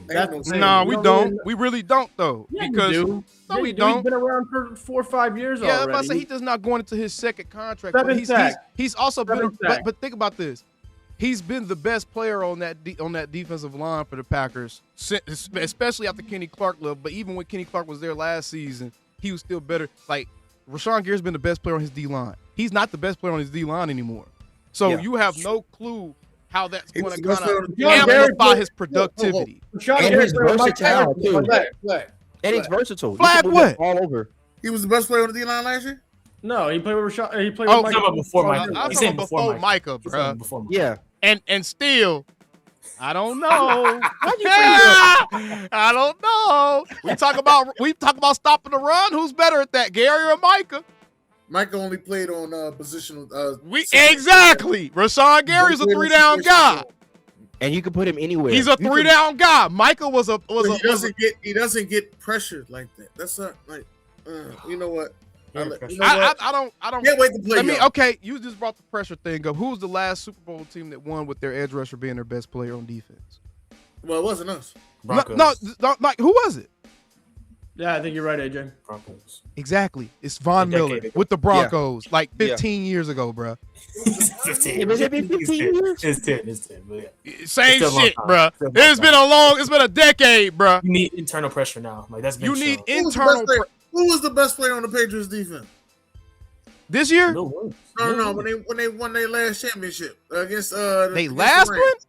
That's no
saying.
No,
You
we
don't
don't.
really-
We really don't though.
Yeah,
Because
you do.
no,
Yeah,
we
you do.
don't.
He's been around for 4 or 5 years
Yeah,
already.
I say he does not going into his second contract.
Seven
But
sacks.
he's also been.
Seven sacks.
But think about this. He's been the best player on that defensive line for the Packers, especially after Kenny Clark left. But even when Kenny Clark was there last season, he was still better. Like Rashawn Gary's been the best player on his D line. He's not the best player on his D line anymore. So
Yeah.
you have no clue how that's
He
going
was
to
the best player on
kind
the
of
team.
amplify his productivity.
Rashawn
And
Gary
he's
played with Mike
versatile,
Tyson.
too.
Flag.
And he's versatile. He
Flag
can move
what?
it all over.
He was the best player on the D-line last year?
No, he played with Rashawn. He played
Oh,
with
Talking about before
Mike.
Mike.
I'm
He's
talking
saying
about
before
before
Mike.
Micah,
He's saying
bro.
before Mike.
Yeah.
And still, I don't know.
How'd you bring
I don't know. We talk about stopping the run. Who's better at that, Gary or Micah?
Micah only played on positional.
Exactly. Rashawn Gary's a 3-down guy.
And you can put him anywhere.
He's a 3-down guy. Micah was a
He doesn't get pressured like that. That's not like. You know what?
Yeah,
You
pressure.
know what?
I don't.
Can't wait to play.
I mean,
y'all.
okay, you just brought the pressure thing up. Who's the last Super Bowl team that won with their edge rusher being their best player on defense?
Well, it wasn't us.
Broncos.
No, Mike, who was it?
Yeah, I think you're right, AJ.
Broncos.
Exactly. It's Von
A decade
Miller
ago.
with the Broncos, like 15 years ago, bro.
15.
It was it been 15 years?
It's 10. It's 10. But yeah.
Same
It's still a long
shit,
time.
bro.
It's still a long
It's been a decade, bro.
You need internal pressure now. Like that's been
You need
shown.
internal
Who was the best player on the Patriots defense?
this year.
No worries.
No. When they won their last championship against
They
against
last
the
one?
Rams.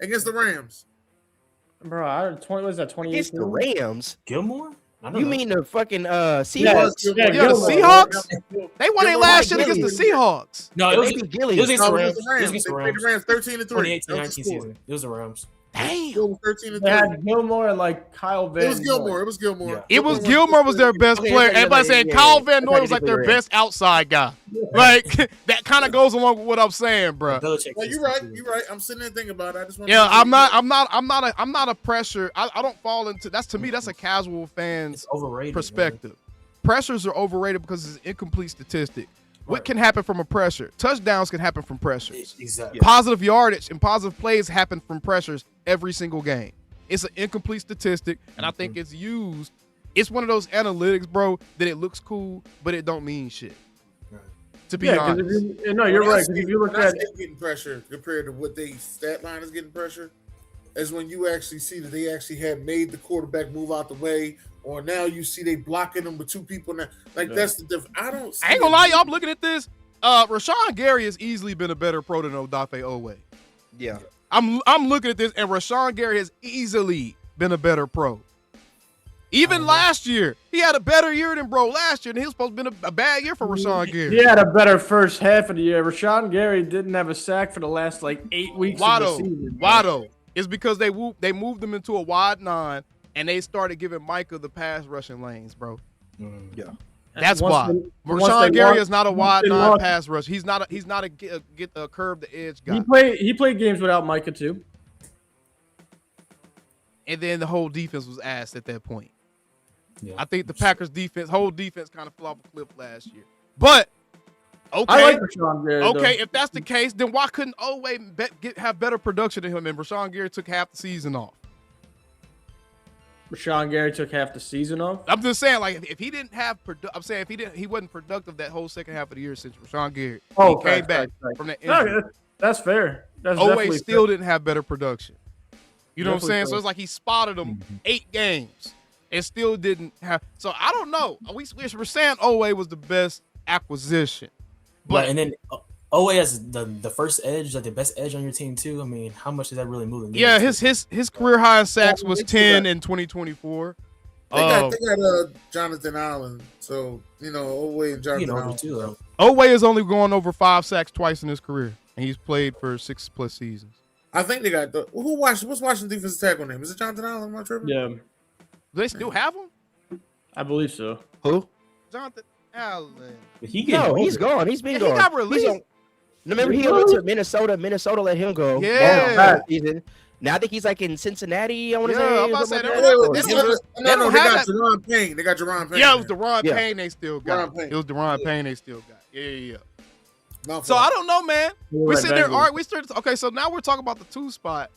Against the Rams.
Bro, what was that?
It's
2018.
the Rams.
Gilmore? I don't
You
know.
mean the fucking
Yeah,
Seahawks?
yeah,
Yeah, the
Gilmore.
Seahawks. They won their
Gilmore
last
might
shit against the
get
Seahawks.
No, it was
Maybe
it
Gillies.
was against the
No, it
Rams.
was
It
the
was
Rams.
against
They
the
played the
Rams.
Rams 13-3.
2018-19 season. It was the Rams.
Damn.
13-3.
They had Gilmore and like Kyle Van.
It was
Noy.
Gilmore. It was Gilmore.
Yeah.
It was Gilmore was their best
Okay,
player.
okay,
Everybody
yeah,
saying
yeah,
Kyle
yeah.
Van Noy
Okay,
was like their
different.
best outside guy. Like that kind of goes along with what I'm saying, bro.
Belichick
Well,
system,
you're right.
too.
You're right. I'm sitting there thinking about it. I just want.
Yeah, I'm not a pressure. I don't fall into that's to me. That's a casual fan's
It's overrated.
perspective. Pressures are overrated because it's an incomplete statistic. What can happen from a pressure? Touchdowns can happen from
Man.
pressures.
Exactly.
Positive yardage and positive plays happen from pressures every single game. It's an incomplete statistic, and I think it's used. It's one of those analytics, bro, that it looks cool, but it don't mean shit.
Right.
To be
Yeah, 'cause
honest.
no, you're right. 'Cause if you look
when I
at
say getting pressure compared to what they stat line is getting pressure, is when you actually see that they actually had made the quarterback move out the way, or now you see they blocking them with two people now. Like
Yeah.
that's the difference. I don't. See
I ain't gonna lie, y'all. I'm looking at this. Rashawn Gary has easily been a better pro than Odafe Oweh.
Yeah.
I'm looking at this, and Rashawn Gary has easily been a better pro. Even last year, he had a better year than bro last year, and he was supposed to be a bad year for Rashawn Gary.
he had a better first half of the year. Rashawn Gary didn't have a sack for the last like 8 weeks
Why
of the
though?
season.
Why though? It's because they moved him into a wide 9, and they started giving Micah the pass rushing lanes, bro.
Yeah.
That's
Once
why.
they- once
Rashawn
they
Gary
lost-
is not a
once
wide
they
9
lost-
pass rush. He's not a get a curve the edge guy.
He played games without Micah too.
And then the whole defense was asked at that point.
Yeah.
I think the Packers whole defense kind of fell off a cliff last year. But okay,
I like Rashawn Gary.
okay,
though.
if that's the case, then why couldn't Oweh have better production than him? And Rashawn Gary took half the season off.
Rashawn Gary took half the season off.
I'm just saying, like, if he didn't have, I'm saying if he wasn't productive that whole second half of the year since Rashawn Gary
Oh,
he came
facts,
back
facts.
from that
No,
injury.
that's fair. That's
Oweh
definitely
still
fair.
didn't have better production. You know what I'm
Definitely
saying? So
fair.
it's like he spotted him 8 games and still didn't have. So I don't know. We're saying Oweh was the best acquisition,
But
but
and then Oweh has the first edge, like the best edge on your team too. I mean, how much is that really moving?
Yeah, his career high in sacks was 10 in 2024.
They got Jonathan Allen, so Oweh and Jonathan Allen
too. Though.
Oweh is only going over 5 sacks twice in his career, and he's played for 6+ seasons.
I think they got what's Washington defensive tackle name? Is it Jonathan Allen? Am I tripping?
Yeah,
Do they still have him?
I believe so.
Who?
Jonathan Allen.
He's gone. He's been gone.
He got released.
Remember, he went to Minnesota. Minnesota let him go.
Yeah.
Now I think he's like in Cincinnati. I want to
Yeah,
say.
I'm about to say,
No,
they
they got Jerron Payne. They got Jerron Payne.
Yeah, it was Deron Payne they still got.
Deron Payne.
It was Deron Payne they still got. Yeah.
No,
So I don't know, man. We sit there.
Bengals.
All right, okay. So now we're talking about the 2 spot,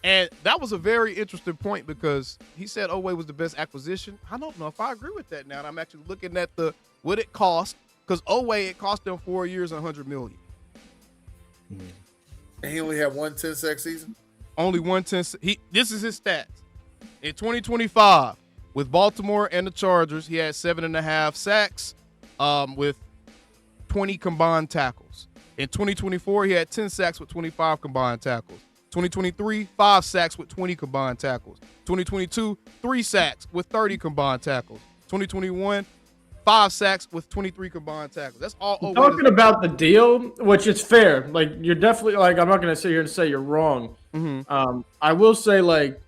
and that was a very interesting point because he said Oweh was the best acquisition. I don't know if I agree with that now. And I'm actually looking at what it cost because Oweh it cost them 4 years, $100 million.
And he only had 1 10-sack season.
Only 110. This is his stats in 2025 with Baltimore and the Chargers. He had 7.5 sacks, with 20 combined tackles. In 2024, he had 10 sacks with 25 combined tackles. 2023, 5 sacks with 20 combined tackles. 2022, 3 sacks with 30 combined tackles. 2021, 5 sacks with 23 combined tackles. That's all.
Talking about the deal, which is fair. Like you're definitely like I'm not going to sit here and say you're wrong.
Mm-hmm.
I will say like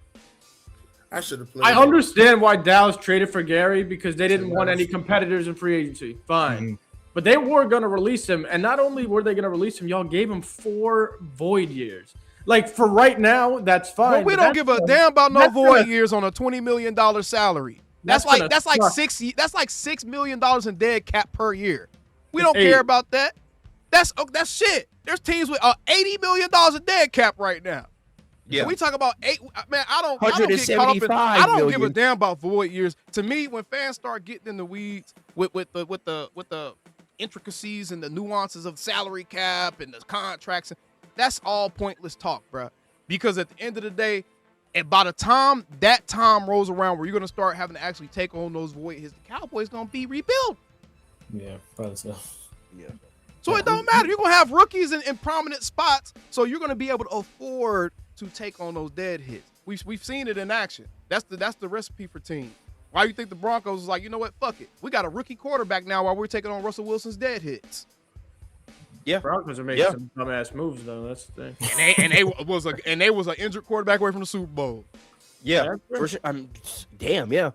I should have played.
I understand why Dallas traded for Gary because they didn't want any competitors in free agency. Fine.
Mm-hmm.
But they were going to release him. And not only were they going to release him, y'all gave him 4 void years. Like, for right now, that's fine.
But we don't give a damn about no void years on a $20 million salary. That's like $6 million in dead cap per year. We don't care about that. That's shit. There's teams with $80 million in dead cap right now.
Yeah.
So we talk about man, I don't get caught up in, I don't give a damn about void years. To me, when fans start getting in the weeds with the intricacies and the nuances of salary cap and the contracts, that's all pointless talk, bro. Because at the end of the day, and by the time that time rolls around where you're gonna start having to actually take on those void hits, the Cowboys gonna be rebuilt.
Yeah, probably so.
Yeah.
So it don't matter. You're gonna have rookies in prominent spots, so you're gonna be able to afford to take on those dead hits. We've seen it in action. That's the recipe for teams. Why you think the Broncos is like, you know what? Fuck it. We got a rookie quarterback now while we're taking on Russell Wilson's dead hits.
Yeah,
Broncos are making some dumbass moves though. That's the thing.
And they was an injured quarterback away from the Super Bowl.
Yeah. Damn. Yeah.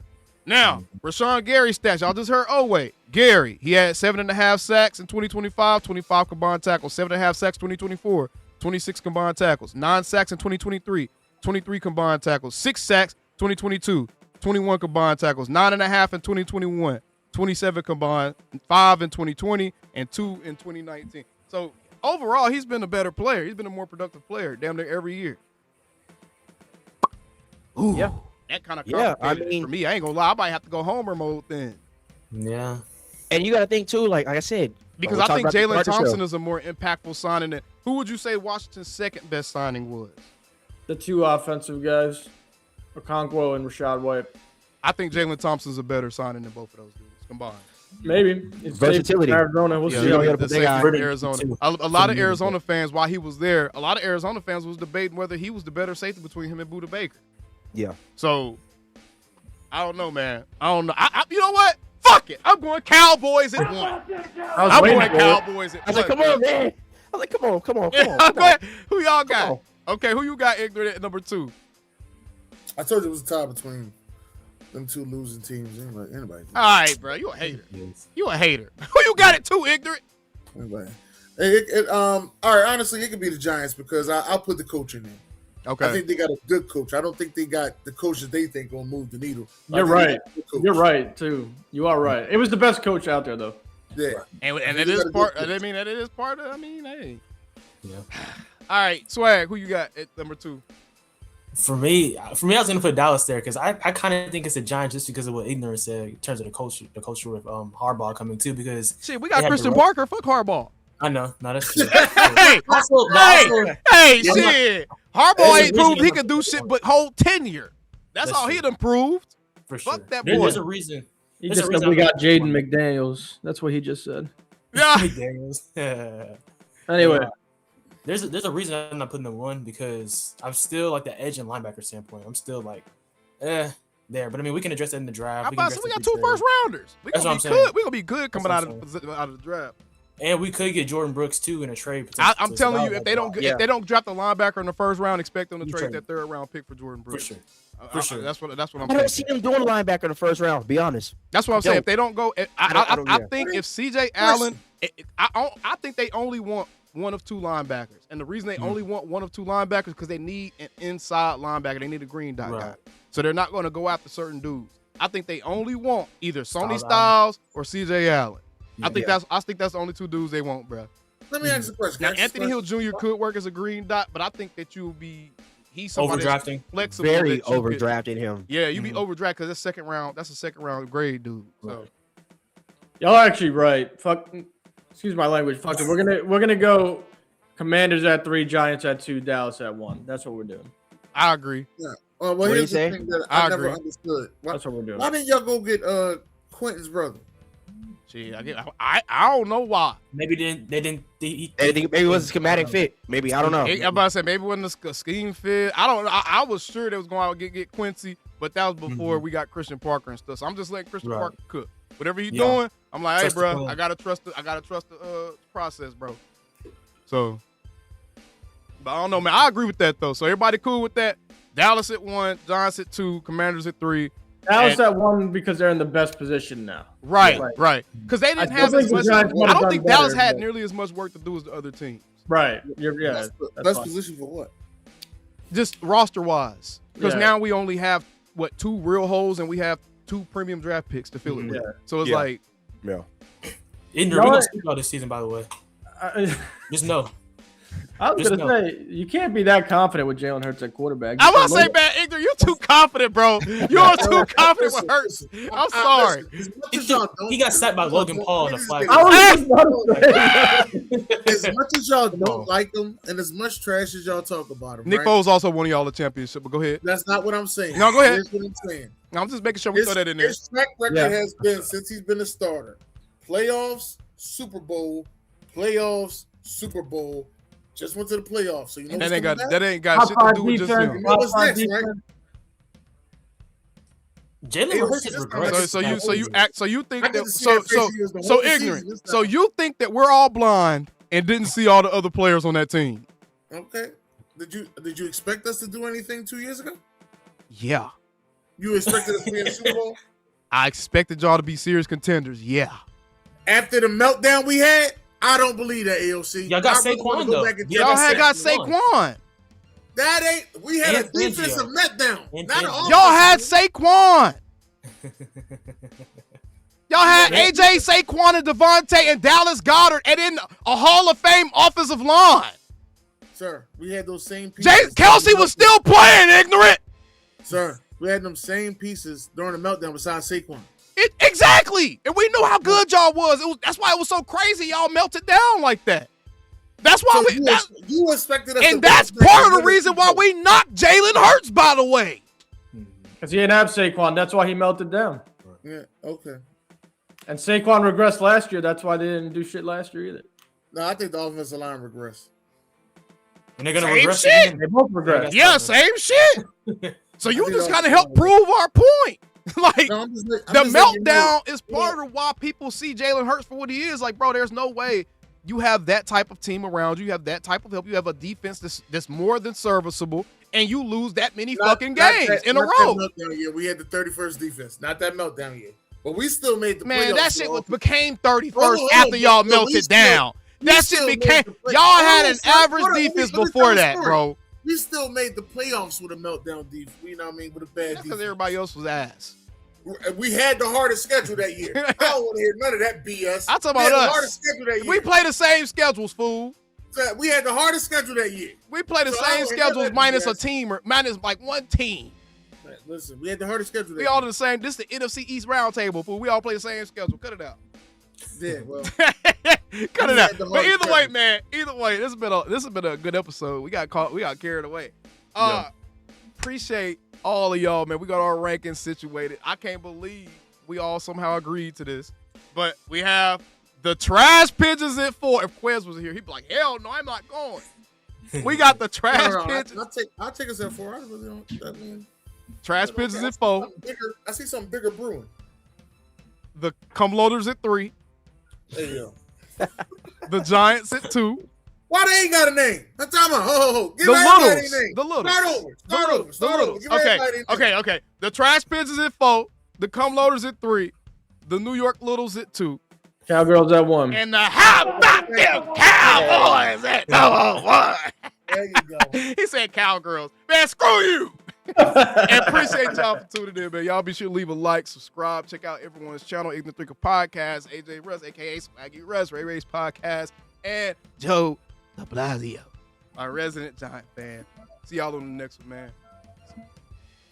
Now, Rashawn Gary's stats. Y'all just heard Oweh. Gary, he had 7.5 sacks in 2025, 25 combined tackles, 7.5 sacks 2024, 26 combined tackles, 9 sacks in 2023, 23 combined tackles, 6 sacks 2022, 21 combined tackles, 9.5 in 2021, 27 combined, 5 in 2020, and 2 in 2019. So overall, he's been a better player. He's been a more productive player damn near every year. Ooh,
yeah.
That kind of
complicated
for me. I ain't gonna lie. I might have to go homer mode then.
Yeah.
And you got to think too, like I said,
because I think Jalen Thompson is a more impactful signing than who would you say Washington's second best signing was?
The 2 offensive guys, Okonkwo and Rashad White.
I think Jalen Thompson's a better signing than both of those dudes combined.
Maybe it's
versatility.
Arizona. We'll see.
Arizona. A lot of Arizona fans, while he was there, a lot of Arizona fans was debating whether he was the better safety between him and Budda Baker.
Yeah.
So I don't know, man. I don't know. You know what? Fuck it. I'm going Cowboys at 1. I'm going Cowboys at 1.
I was like, come on, man. I was like, come on. Come on.
Who y'all got? Okay, who you got ignorant at number 2?
I told you it was a tie between them 2 losing teams. Anybody.
All right, bro. You a hater. You a hater. Who you got at 2, ignorant?
Anybody. All right, honestly, it could be the Giants because I'll put the coach in there.
Okay.
I think they got a good coach. I don't think they got the coach that they think will move the needle.
You're right. You're right too. You are right. It was the best coach out there though.
Yeah.
And it is part. I mean, that it is part of. I mean, hey. Yeah. All right, Swag. Who you got at number 2?
For me, I was gonna put Dallas there because I kind of think it's the Giants just because of what Ignorance said in terms of the culture with Harbaugh coming too. Because
shit, we got Christian Parker. Fuck Harbaugh.
I know, not that's true.
Hey, shit. Harbaugh ain't proved he could do shit but hold tenure. That's all he done proved.
For sure.
Fuck that boy.
There's a reason.
He just said we got Jaden McDaniels. That's what he just said.
Yeah.
McDaniels.
Anyway,
There's a reason I'm not putting them 1 because I'm still like the edge and linebacker standpoint. I'm still like, there. But I mean, we can address that in the draft.
We got
address
2
the
first rounders. We
That's
gonna
what
be
I'm
good.
saying.
We gonna be good coming
That's
out
what
of the draft.
And we could get Jordan Brooks too in a trade.
I'm
potentially.
telling
So
you,
that
if they don't
Yeah.
if they don't draft the linebacker in the first round, expect them to
You
trade
trade.
that 3rd round pick for Jordan
for
Brooks.
sure.
I-
For sure.
That's what I'm
I don't see
thinking.
them doing linebacker in the first round. Be honest.
That's what I'm saying.
Yo.
If they don't go,
I
think if CJ Allen, I think they only want 1 of 2 linebackers, and the reason they only want 1 of 2 linebackers because they need an inside linebacker. They need a green dot guy,
Right.
so they're not going to go after certain dudes. I think they only want either Sony
Styles
Styles or CJ Allen. I think
Yeah.
that's the only 2 dudes they want, bro.
Let me ask you a question.
Now
Can I ask you a
Anthony
question?
Hill Jr. could work as a green dot, but I think that he's somebody that's
Overdrafting.
flexible.
Very
that you could-
overdrafted him.
Yeah, you be overdrafted because that's second round. That's a second round grade, dude. So
Right.
y'all are actually right. Fuck. Excuse my language. Fuck it. We're gonna go Commanders at 3, Giants at 2, Dallas at 1. That's what we're doing.
I agree.
Well,
What do
here's
you
the
say?
thing that
I
I never
agree.
understood.
That's what we're doing.
Why didn't y'all go get Quentin's brother?
Gee, I don't know why.
Maybe they didn't.
They think maybe it was a schematic fit. Maybe I don't know.
I'm about to say maybe it wasn't a scheme fit. I don't know. I was sure they was going out and get Quincy, but that was before we got Christian Parker and stuff. So I'm just letting Christian
Right.
Parker cook. Whatever he's
Yeah.
doing, I'm like, hey,
Trust the
bro,
plan.
I gotta trust the process, bro. So, but I don't know, man. I agree with that though. So everybody cool with that? Dallas at 1, Giants at 2, Commanders at 3.
Dallas at 1 because they're in the best position now.
Right,
Right.
right. Because they didn't
I
have
still
as
think the
much.
Giants might
I
have
don't
done
think Dallas
better,
had
but-
nearly as much work to do as the other teams.
Right.
Best
That's fine.
position for what?
Just roster wise, because
Yeah.
now we only have 2 real holes and we have 2 premium draft picks to fill it with.
Yeah.
So it's
Yeah.
like,
Yeah.
Ignorant.
No,
We
I-
don't speak about this season, by the way. Just know.
I was
Just
gonna say you can't be that confident with Jalen Hurts at quarterback.
I want to say, man, Igor, you're too confident, bro. You're too confident with Hurts. I'm sorry.
Listen, as much as y'all don't-
He got sacked by Logan Paul in the flag.
I was just about to say.
As much as y'all don't like him, and as much trash as y'all talk about him,
Nick
right?
Foles also won y'all the championship, but go ahead.
That's not what I'm saying.
No, go ahead.
Here's what I'm saying.
I'm just making sure we throw that in there.
His track record
Yeah.
has been since he's been a starter: playoffs, Super Bowl, playoffs, Super Bowl. Just went to the playoffs, so you know
That
what's
ain't
coming
got
back?
that ain't got
Top
shit to
five
do with just
defense,
him.
You know what's
top five
next, right?
defense.
Jalen Hurts is regressing.
So you think
I get
that
to see that face he was the
so
whole
ignorant.
season this
So
time.
you think that we're all blind and didn't see all the other players on that team?
Okay. Did you expect us to do anything 2 years ago?
Yeah.
You expected us to be in the Super Bowl
I expected y'all to be serious contenders. Yeah.
after the meltdown we had? I don't believe that, AOC.
Y'all got
I really wanna
Saquon,
go
though.
back and
Yeah,
check
Y'all
that.
had got
Saquon.
Saquon.
That ain't. We had
And
a defensive
Fangio.
meltdown.
And
Not an
Fangio.
Y'all had
offensive.
Saquon. Y'all had AJ, Saquon, and Devontae and Dallas Goddard, and then a Hall of Fame offensive line.
Sir, we had those same
Jay
pieces.
Kelsey was still playing, ignorant.
Sir, we had them same pieces during the meltdown besides Saquon.
Exactly. And we knew how good y'all was. That's why it was so crazy y'all melted down like that. That's why
So you expected us
and
to
that's
bounce back
part of
and
the
win
reason
Super
why
Bowl.
we knocked Jalen Hurts, by the way.
Because he didn't have Saquon. That's why he melted down.
Yeah, okay.
And Saquon regressed last year. That's why they didn't do shit last year either.
No, I think the offensive line regressed.
And they're gonna
Same
regress
shit.
again.
They both regressed.
Yeah, same shit. So you
I think
just
that's
kind of helped
fine.
prove our point. Like,
No, I'm just
the
letting you know.
meltdown is part of why people see Jalen Hurts for what he is. Like, bro, there's no way you have that type of team around you. You have that type of help. You have a defense that's more than serviceable, and you lose that many fucking games in a row.
That meltdown year. We had the 31st defense, not that meltdown year. But we still made the
Man,
playoffs.
that shit
y'all.
became 31st
Hold on,
after y'all
but we
melted
still-
down.
we
That
still
shit
made
became.
the play-
Y'all had an
Hold on,
average
hold on,
defense
let me
before
tell the
that,
story.
bro.
We still made the playoffs with a meltdown defense. You know what I mean? With a bad
That's because
defense.
everybody else was ass.
We had the hardest schedule that year. I don't want to hear none of that BS.
I'm talking
We had
about
the
us.
hardest schedule that year.
We play the same schedules, fool.
We had the hardest schedule that year.
We play the
So I
same
don't hear
schedules
that
minus a
BS.
team, or minus like one team.
Man, listen, we had the hardest schedule that
We
year.
all in the same. This is the NFC East roundtable, fool. We all play the same schedule. Cut it out.
Yeah, well,
Cut it
had
out.
the
But either
hardest
way,
schedule.
man. Either way, this has been a good episode. We got carried away. Appreciate all of y'all, man. We got our rankings situated. I can't believe we all somehow agreed to this. But we have The Trash Pigeons at 4. If Quez was here, he'd be like, hell no, I'm not going. We got the Trash Pigeons.
I'll take us at 4. I really don't. I mean,
Trash Pigeons at 4.
I see something bigger brewing.
The Cum Loaders at 3.
There you
go. The Giants at 2.
Why they ain't got a name? I'm talking about. Give
the
everybody
Littles.
a name.
The Littles.
Start over. Give everybody a name.
Okay. The Trash Pigeons at 4. The Cum Loaders at 3. The New York Littles at 2.
Cowgirls at 1.
And the How About Them Cowboys at number 1.
There you go.
He said Cowgirls. Man, screw you. And appreciate y'all for tuning in, man. Y'all be sure to leave a like, subscribe, check out everyone's channel, Ignorant Thinker Podcast, AJ Russ, a.k.a. Swaggy Russ, Ray Ray's Podcast, and Joe de Blasio, our resident Giant fan. See y'all on the next one, man.